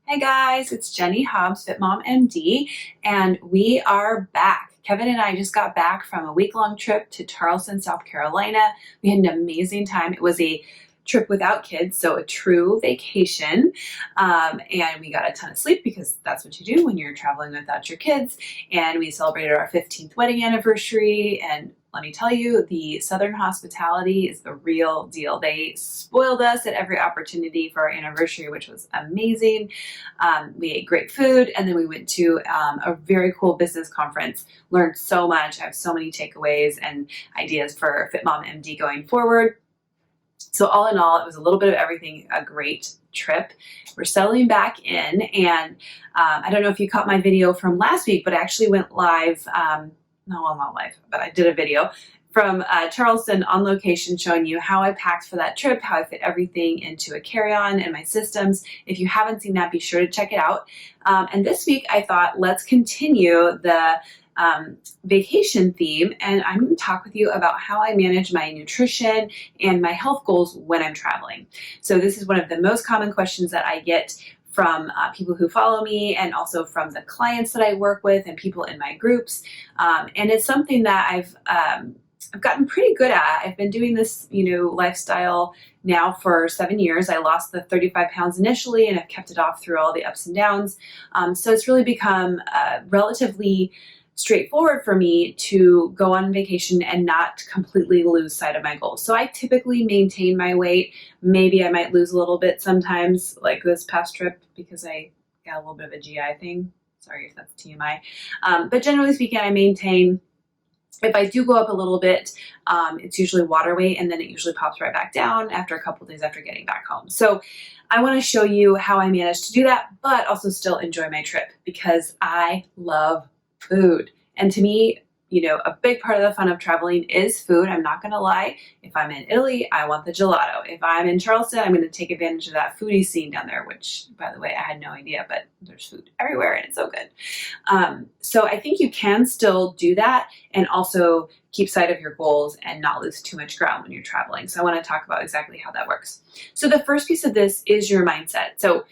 Hey guys, it's Jenny Hobbs, Fit Mom MD, and we are back. Kevin and I just got back from a week-long trip to Charleston, South Carolina. We had an amazing time. It was a trip without kids, so a true vacation. And we got a ton of sleep because that's what you do when you're traveling without your kids. And we celebrated our 15th wedding anniversary, and let me tell you, the Southern hospitality is the real deal. They spoiled us at every opportunity for our anniversary, which was amazing. We ate great food, and then we went to a very cool business conference. Learned so much. I have so many takeaways and ideas for Fit Mom MD going forward. So all in all, it was a little bit of everything, a great trip. We're settling back in, and I don't know if you caught my video from last week, but I actually went live. No, I'm not live, but I did a video from Charleston on location showing you how I packed for that trip, how I fit everything into a carry-on and my systems. If you haven't seen that, be sure to check it out. And this week I thought, let's continue the vacation theme, and I'm going to talk with you about how I manage my nutrition and my health goals when I'm traveling. So this is one of the most common questions that I get from people who follow me, and also from the clients that I work with and people in my groups. And it's something that I've gotten pretty good at. I've been doing this, lifestyle now for 7 years. I lost the 35 pounds initially, and I've kept it off through all the ups and downs. So it's really become relatively straightforward for me to go on vacation and not completely lose sight of my goals. So I typically maintain my weight. Maybe I might lose a little bit sometimes, like this past trip, because I got a little bit of a GI thing. Sorry if that's TMI. But generally speaking, I maintain. If I do go up a little bit, it's usually water weight, and then it usually pops right back down after a couple days after getting back home. So I want to show you how I managed to do that, but also still enjoy my trip, because I love food. And to me, a big part of the fun of traveling is food. I'm not going to lie. If I'm in Italy, I want the gelato. If I'm in Charleston, I'm going to take advantage of that foodie scene down there, which, by the way, I had no idea, but there's food everywhere and it's so good. So I think you can still do that and also keep sight of your goals and not lose too much ground when you're traveling. So I want to talk about exactly how that works. So the first piece of this is your mindset. So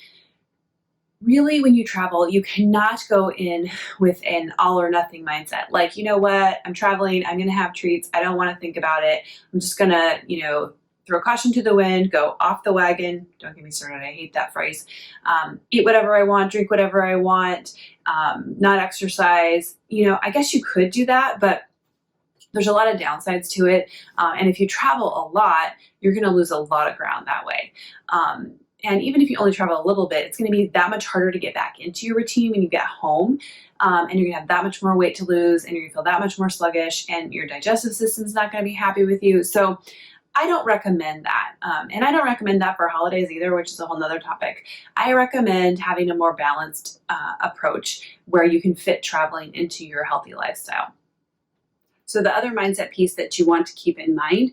really, when you travel, you cannot go in with an all or nothing mindset. Like, you know what, I'm traveling, I'm going to have treats. I don't want to think about it. I'm just going to, throw caution to the wind, go off the wagon. Don't get me started. I hate that phrase. Eat whatever I want, drink whatever I want, not exercise. I guess you could do that, but there's a lot of downsides to it. And if you travel a lot, you're going to lose a lot of ground that way. And even if you only travel a little bit, it's going to be that much harder to get back into your routine when you get home. And you're going to have that much more weight to lose, and you're going to feel that much more sluggish, and your digestive system's not going to be happy with you. So I don't recommend that. And I don't recommend that for holidays either, which is a whole nother topic. I recommend having a more balanced approach where you can fit traveling into your healthy lifestyle. So the other mindset piece that you want to keep in mind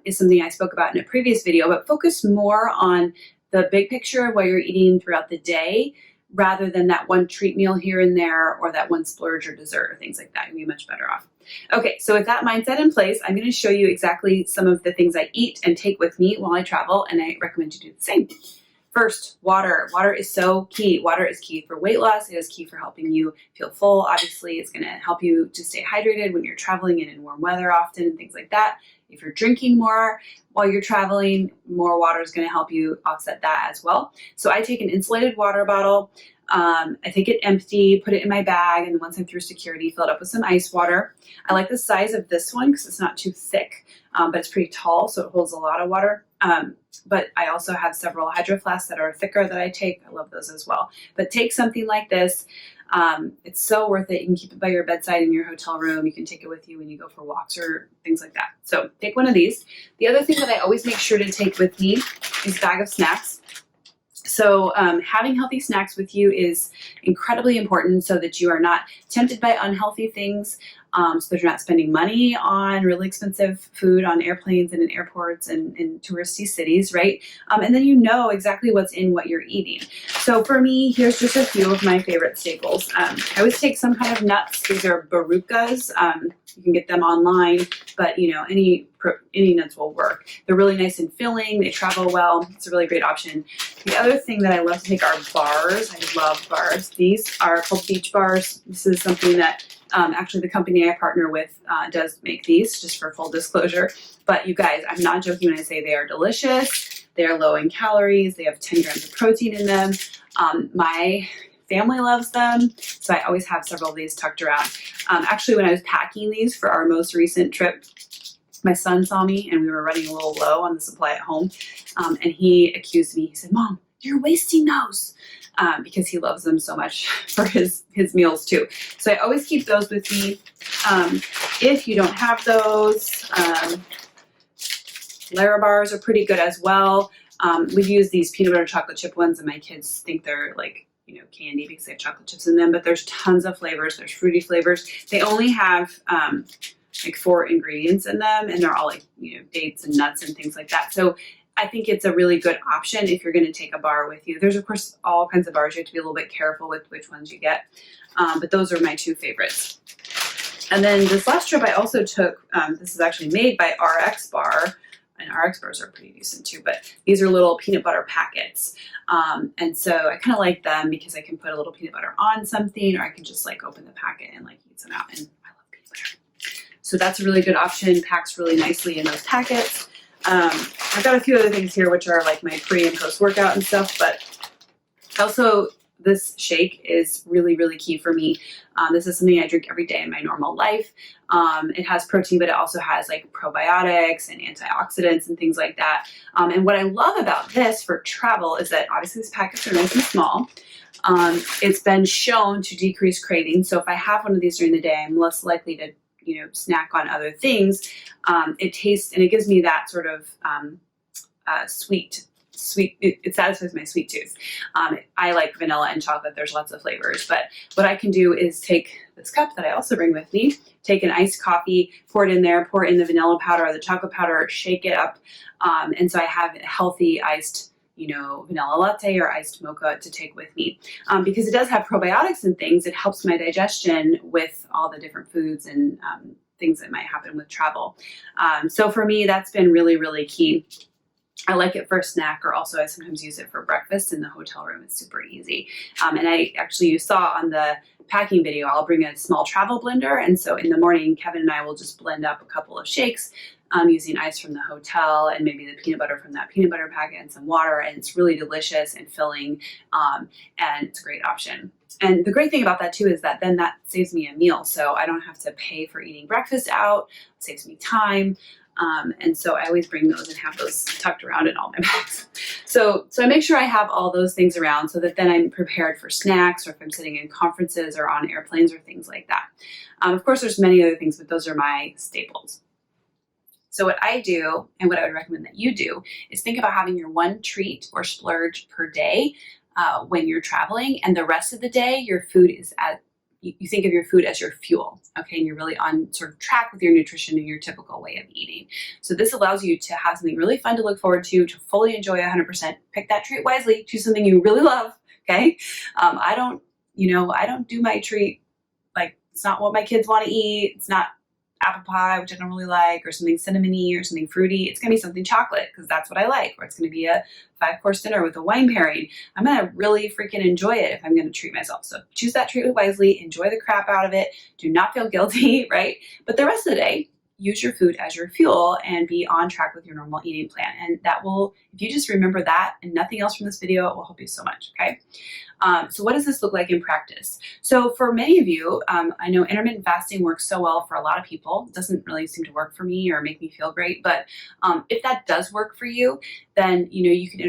is something I spoke about in a previous video, but focus more on the big picture of what you're eating throughout the day, rather than that one treat meal here and there, or that one splurge or dessert or things like that. You'll be much better off. Okay, so with that mindset in place, I'm going to show you exactly some of the things I eat and take with me while I travel, and I recommend you do the same. First, water. Water is so key. Water is key for weight loss. It is key for helping you feel full. Obviously, it's going to help you to stay hydrated when you're traveling and in warm weather often and things like that. If you're drinking more while you're traveling, more water is going to help you offset that as well. So I take an insulated water bottle. I take it empty, put it in my bag, and once I'm through security, fill it up with some ice water. I like the size of this one because it's not too thick, but it's pretty tall, so it holds a lot of water. But I also have several hydro flasks that are thicker that I take. I love those as well. But take something like this. It's so worth it. You can keep it by your bedside in your hotel room. You can take it with you when you go for walks or things like that. So take one of these. The other thing that I always make sure to take with me is a bag of snacks. So having healthy snacks with you is incredibly important so that you are not tempted by unhealthy things. so that you're not spending money on really expensive food on airplanes and in airports and in touristy cities, right? And then you know exactly what's in what you're eating. So for me, here's just a few of my favorite staples. I always take some kind of nuts. These are barukas. You can get them online, but you know, any nuts will work. They're really nice and filling. They travel well. It's a really great option. The other thing that I love to take are bars. I love bars. These are called beach bars. This is something that actually the company I partner with does make these, just for full disclosure. But you guys, I'm not joking when I say they are delicious. They are low in calories. They have 10 grams of protein in them. My family loves them, so I always have several of these tucked around. Actually, when I was packing these for our most recent trip, my son saw me and we were running a little low on the supply at home, and he accused me. He said, "Mom, you're wasting those," because he loves them so much for his meals too. So I always keep those with me. If you don't have those, Lara bars are pretty good as well. We've used these peanut butter chocolate chip ones, and my kids think they're like, you know, candy because they have chocolate chips in them, but there's tons of flavors. There's fruity flavors. They only have like 4 ingredients in them, and they're all like, you know, dates and nuts and things like that. So I think it's a really good option if you're going to take a bar with you. There's of course all kinds of bars. You have to be a little bit careful with which ones you get, but those are my 2 favorites. And then this last trip I also took, this is actually made by RX Bar, and RX bars are pretty decent too, but these are little peanut butter packets. And so I kind of like them because I can put a little peanut butter on something, or I can just like open the packet and like eat some out, and I love peanut butter. So that's a really good option, packs really nicely in those packets. I've got a few other things here which are like my pre and post workout and stuff, but also this shake is really, really key for me. This is something I drink every day in my normal life. It has protein, but it also has like probiotics and antioxidants and things like that. And what I love about this for travel is that obviously these packets are nice and small. It's been shown to decrease craving. So if I have one of these during the day, I'm less likely to, you know, snack on other things. It tastes, and it gives me that sort of sweet, it satisfies my sweet tooth. I like vanilla and chocolate. There's lots of flavors, but what I can do is take this cup that I also bring with me, take an iced coffee, pour it in there, pour in the vanilla powder or the chocolate powder, shake it up. And so I have a healthy iced, you know, vanilla latte or iced mocha to take with me. Because it does have probiotics and things, it helps my digestion with all the different foods and things that might happen with travel. So for me, that's been really, really key. I like it for a snack, or also I sometimes use it for breakfast in the hotel room. It's super easy. And you saw on the packing video, I'll bring a small travel blender. And so in the morning, Kevin and I will just blend up a couple of shakes using ice from the hotel and maybe the peanut butter from that peanut butter packet and some water. And it's really delicious and filling, and it's a great option. And the great thing about that too is that then that saves me a meal. So I don't have to pay for eating breakfast out. It saves me time. And so I always bring those and have those tucked around in all my bags. So I make sure I have all those things around so that then I'm prepared for snacks, or if I'm sitting in conferences or on airplanes or things like that. Of course, there's many other things, but those are my staples. So what I do, and what I would recommend that you do, is think about having your one treat or splurge per day when you're traveling, and the rest of the day, your food is you think of your food as your fuel, okay? And you're really on sort of track with your nutrition and your typical way of eating. So this allows you to have something really fun to look forward to fully enjoy 100%. Pick that treat wisely, choose something you really love, okay? I don't do my treat, like, it's not what my kids want to eat. It's not apple pie, which I don't really like, or something cinnamony or something fruity. It's going to be something chocolate because that's what I like, or it's going to be a 5-course dinner with a wine pairing. I'm going to really freaking enjoy it if I'm going to treat myself. So choose that treat wisely, enjoy the crap out of it. Do not feel guilty, right? But the rest of the day, use your food as your fuel and be on track with your normal eating plan. And that will, if you just remember that and nothing else from this video, it will help you so much, okay? So what does this look like in practice? So for many of you, I know intermittent fasting works so well for a lot of people. It doesn't really seem to work for me or make me feel great, but if that does work for you, then you can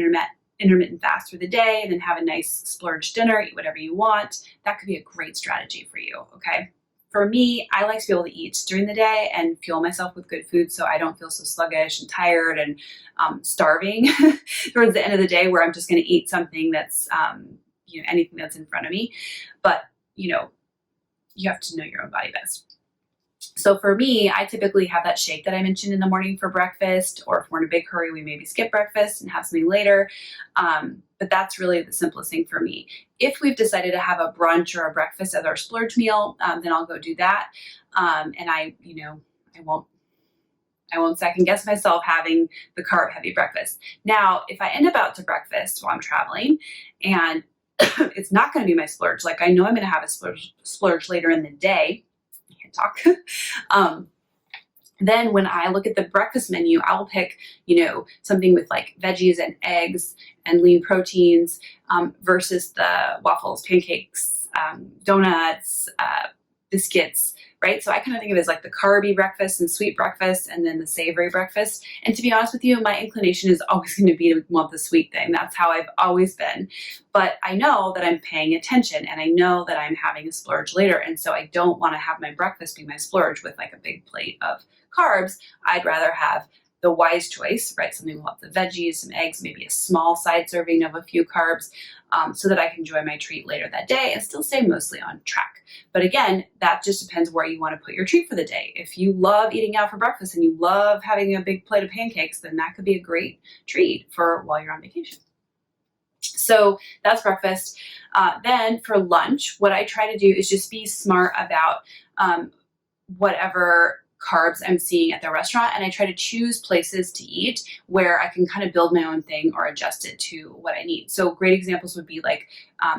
intermittent fast through the day and then have a nice splurge dinner, eat whatever you want. That could be a great strategy for you, okay? For me, I like to be able to eat during the day and fuel myself with good food so I don't feel so sluggish and tired and starving towards the end of the day, where I'm just going to eat something that's, anything that's in front of me. But, you have to know your own body best. So for me, I typically have that shake that I mentioned in the morning for breakfast, or if we're in a big hurry, we maybe skip breakfast and have something later. But that's really the simplest thing for me. If we've decided to have a brunch or a breakfast as our splurge meal, then I'll go do that. And I won't second guess myself having the carb heavy breakfast. Now, if I end up out to breakfast while I'm traveling and it's not going to be my splurge, like I know I'm going to have a splurge later in the day, I can't talk. Then when I look at the breakfast menu, I will pick, something with like veggies and eggs and lean proteins versus the waffles, pancakes, donuts, biscuits, right? So I kind of think of it as like the carby breakfast and sweet breakfast and then the savory breakfast. And to be honest with you, my inclination is always going to be to want the sweet thing. That's how I've always been. But I know that I'm paying attention and I know that I'm having a splurge later. And so I don't want to have my breakfast be my splurge with like a big plate of carbs. I'd rather have the wise choice, right? Something with lots of veggies, some eggs, maybe a small side serving of a few carbs, so that I can enjoy my treat later that day and still stay mostly on track. But again, that just depends where you want to put your treat for the day. If you love eating out for breakfast and you love having a big plate of pancakes, then that could be a great treat for while you're on vacation. So that's breakfast. Then for lunch, what I try to do is just be smart about whatever carbs I'm seeing at the restaurant, and I try to choose places to eat where I can kind of build my own thing or adjust it to what I need. So great examples would be like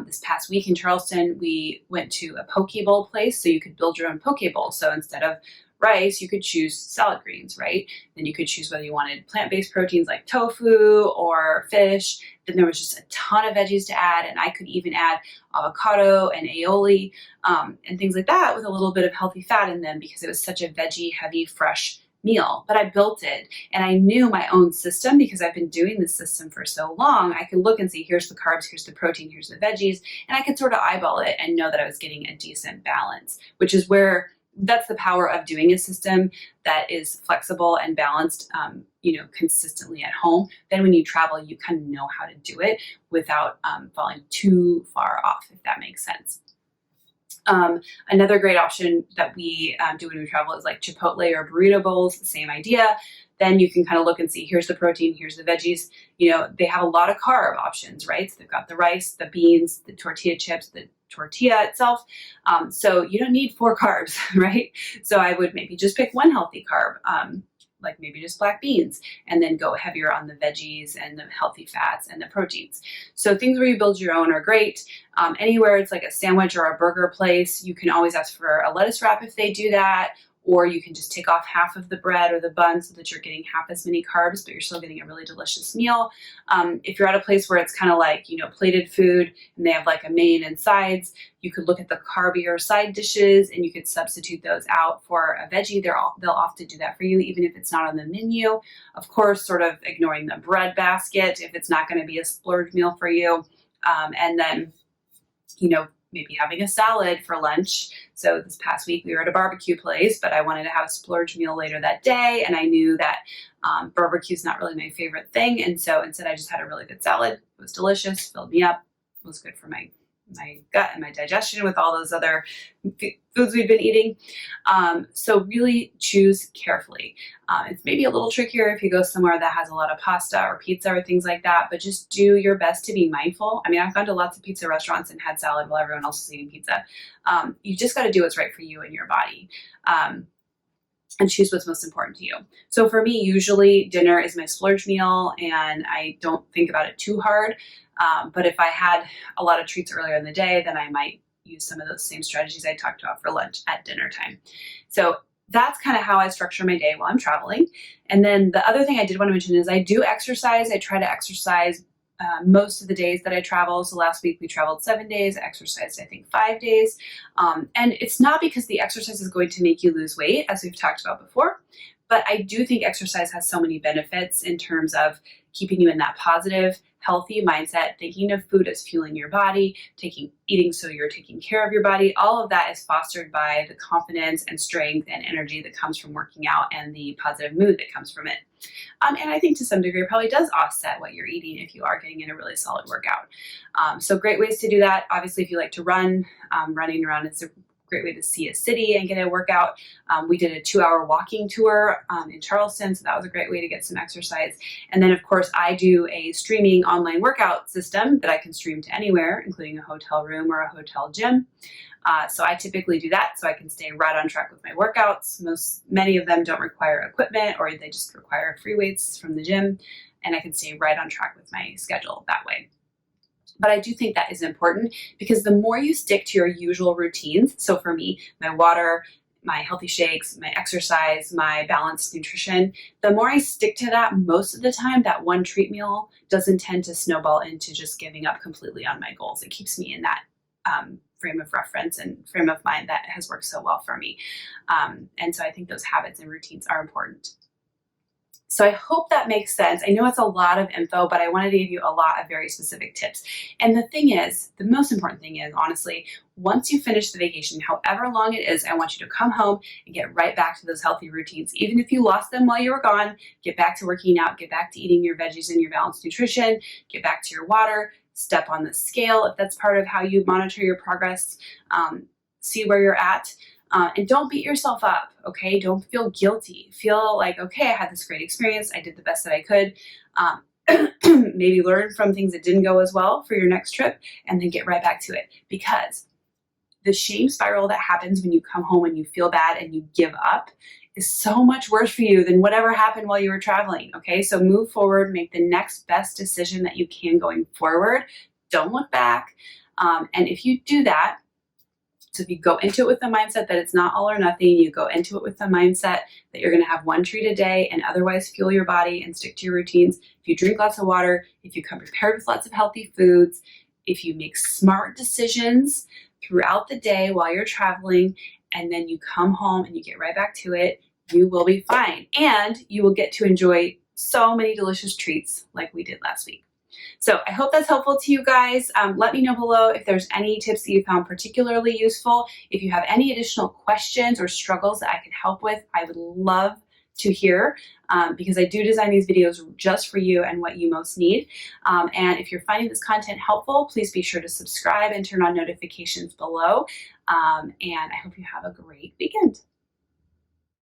this past week in Charleston, we went to a poke bowl place, so you could build your own poke bowl. So instead of rice, you could choose salad greens, right? Then you could choose whether you wanted plant-based proteins like tofu or fish. Then there was just a ton of veggies to add, and I could even add avocado and aioli and things like that with a little bit of healthy fat in them because it was such a veggie heavy, fresh meal. But I built it and I knew my own system because I've been doing this system for so long. I could look and see, here's the carbs, here's the protein, here's the veggies, and I could sort of eyeball it and know that I was getting a decent balance, which is where that's the power of doing a system that is flexible and balanced, consistently at home. Then when you travel, you kind of know how to do it without falling too far off, if that makes sense. Another great option that we do when we travel is like Chipotle or burrito bowls, the same idea. Then you can kind of look and see, here's the protein, here's the veggies. They have a lot of carb options, right? So they've got the rice, the beans, the tortilla chips, the tortilla itself. So you don't need 4 carbs, right? So I would maybe just pick one healthy carb, like maybe just black beans, and then go heavier on the veggies and the healthy fats and the proteins. So things where you build your own are great. Anywhere it's like a sandwich or a burger place, you can always ask for a lettuce wrap if they do that, or you can just take off half of the bread or the bun so that you're getting half as many carbs, but you're still getting a really delicious meal. If you're at a place where it's kind of like, plated food and they have like a main and sides, you could look at the carbier side dishes and you could substitute those out for a veggie. They'll often do that for you, even if it's not on the menu. Of course, sort of ignoring the bread basket if it's not going to be a splurge meal for you. And then, maybe having a salad for lunch. So this past week we were at a barbecue place, but I wanted to have a splurge meal later that day. And I knew that barbecue is not really my favorite thing. And so instead I just had a really good salad. It was delicious, filled me up, it was good for my gut and my digestion with all those other foods we've been eating. So really choose carefully. It's maybe a little trickier if you go somewhere that has a lot of pasta or pizza or things like that, but just do your best to be mindful. I mean, I've gone to lots of pizza restaurants and had salad while everyone else is eating pizza. You just got to do what's right for you and your body. And choose what's most important to you. So for me, usually dinner is my splurge meal and I don't think about it too hard. But if I had a lot of treats earlier in the day, then I might use some of those same strategies I talked about for lunch at dinner time. So that's kind of how I structure my day while I'm traveling. And then the other thing I did want to mention is I do exercise. I try to exercise most of the days that I travel. So last week we traveled 7 days, I exercised, I think 5 days. And it's not because the exercise is going to make you lose weight, as we've talked about before, but I do think exercise has so many benefits in terms of keeping you in that positive, healthy mindset, thinking of food as fueling your body, eating so you're taking care of your body. All of that is fostered by the confidence and strength and energy that comes from working out and the positive mood that comes from it. And I think to some degree it probably does offset what you're eating if you are getting in a really solid workout. So great ways to do that. Obviously, if you like to run, running around is a great way to see a city and get a workout. We did a 2-hour walking tour in Charleston, so that was a great way to get some exercise. And then, of course, I do a streaming online workout system that I can stream to anywhere, including a hotel room or a hotel gym. So I typically do that so I can stay right on track with my workouts. Many of them don't require equipment, or they just require free weights from the gym, and I can stay right on track with my schedule that way. But I do think that is important, because the more you stick to your usual routines, so for me, my water, my healthy shakes, my exercise, my balanced nutrition, the more I stick to that, most of the time, that one treat meal doesn't tend to snowball into just giving up completely on my goals. It keeps me in that frame of reference and frame of mind that has worked so well for me. And so I think those habits and routines are important. So I hope that makes sense. I know it's a lot of info, but I wanted to give you a lot of very specific tips. And the thing is, the most important thing is, honestly, once you finish the vacation, however long it is, I want you to come home and get right back to those healthy routines. Even if you lost them while you were gone, get back to working out, get back to eating your veggies and your balanced nutrition, get back to your water, step on the scale if that's part of how you monitor your progress, see where you're at. And don't beat yourself up, okay? Don't feel guilty. Feel like, okay, I had this great experience. I did the best that I could. Maybe learn from things that didn't go as well for your next trip, and then get right back to it. Because the shame spiral that happens when you come home and you feel bad and you give up is so much worse for you than whatever happened while you were traveling, okay? So move forward, make the next best decision that you can going forward. Don't look back. And if you do that, so if you go into it with the mindset that it's not all or nothing, you go into it with the mindset that you're going to have one treat a day and otherwise fuel your body and stick to your routines. If you drink lots of water, if you come prepared with lots of healthy foods, if you make smart decisions throughout the day while you're traveling, and then you come home and you get right back to it, you will be fine. And you will get to enjoy so many delicious treats like we did last week. So I hope that's helpful to you guys. Let me know below if there's any tips that you found particularly useful. If you have any additional questions or struggles that I could help with, I would love to hear, because I do design these videos just for you and what you most need. And if you're finding this content helpful, please be sure to subscribe and turn on notifications below. And I hope you have a great weekend.